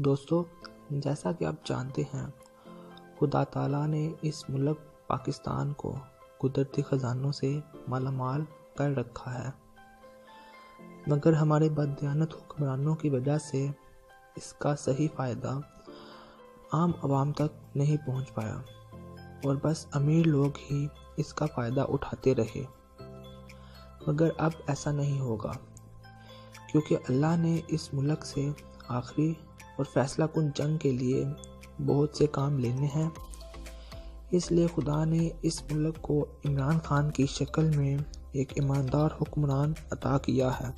دوستو، جیسا کہ آپ جانتے ہیں، خدا تعالیٰ نے اس ملک پاکستان کو قدرتی خزانوں سے مالا مال کر رکھا ہے، مگر ہمارے بددیانت حکمرانوں کی وجہ سے اس کا صحیح فائدہ عام عوام تک نہیں پہنچ پایا اور بس امیر لوگ ہی اس کا فائدہ اٹھاتے رہے۔ مگر اب ایسا نہیں ہوگا، کیونکہ اللہ نے اس ملک سے آخری اور فیصلہ کن جنگ کے لیے بہت سے کام لینے ہیں۔ اس لیے خدا نے اس ملک کو عمران خان کی شکل میں ایک ایماندار حکمران عطا کیا ہے۔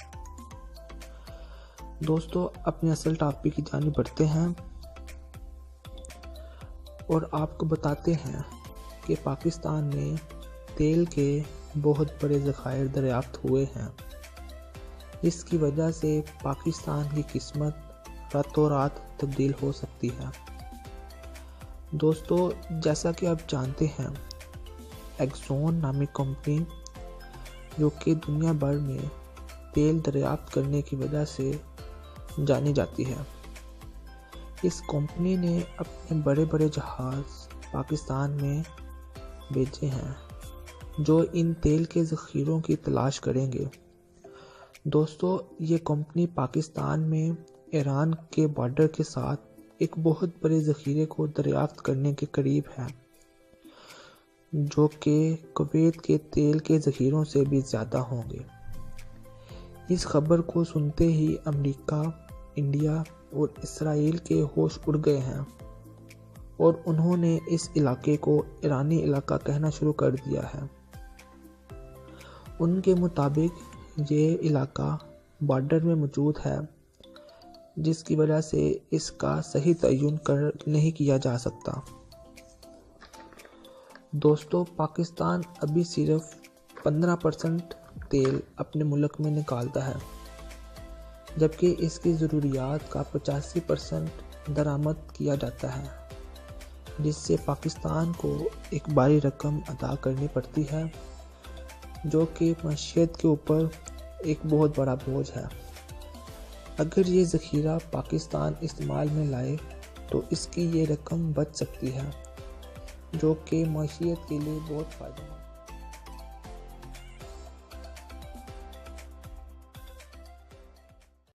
دوستو، اپنے اصل ٹاپک کی جانب بڑھتے ہیں اور آپ کو بتاتے ہیں کہ پاکستان میں تیل کے بہت بڑے ذخائر دریافت ہوئے ہیں۔ اس کی وجہ سے پاکستان کی قسمت راتوں رات تبدیل ہو سکتی ہے۔ دوستو، جیسا کہ آپ جانتے ہیں، ایکسون نامی کمپنی جو کہ دنیا بھر میں تیل دریافت کرنے کی وجہ سے جانی جاتی ہے، اس کمپنی نے اپنے بڑے بڑے جہاز پاکستان میں بھیجے ہیں جو ان تیل کے ذخیروں کی تلاش کریں گے۔ دوستو، یہ کمپنی پاکستان میں ایران کے بارڈر کے ساتھ ایک بہت بڑے ذخیرے کو دریافت کرنے کے قریب ہے، جو کہ کویت کے تیل کے ذخیروں سے بھی زیادہ ہوں گے۔ اس خبر کو سنتے ہی امریکہ، انڈیا اور اسرائیل کے ہوش اڑ گئے ہیں اور انہوں نے اس علاقے کو ایرانی علاقہ کہنا شروع کر دیا ہے۔ ان کے مطابق یہ علاقہ بارڈر میں موجود ہے، جس کی وجہ سے اس کا صحیح تعین نہیں کیا جا سکتا۔ دوستو، پاکستان ابھی صرف 15% تیل اپنے ملک میں نکالتا ہے، جبکہ اس کی ضروریات کا 85% درآمد کیا جاتا ہے، جس سے پاکستان کو ایک بڑی رقم ادا کرنی پڑتی ہے، جو کہ معیشت کے اوپر ایک بہت بڑا بوجھ ہے۔ اگر یہ ذخیرہ پاکستان استعمال میں لائے تو اس کی یہ رقم بچ سکتی ہے، جو کہ معیشت کے لیے بہت فائدہ مند ہے۔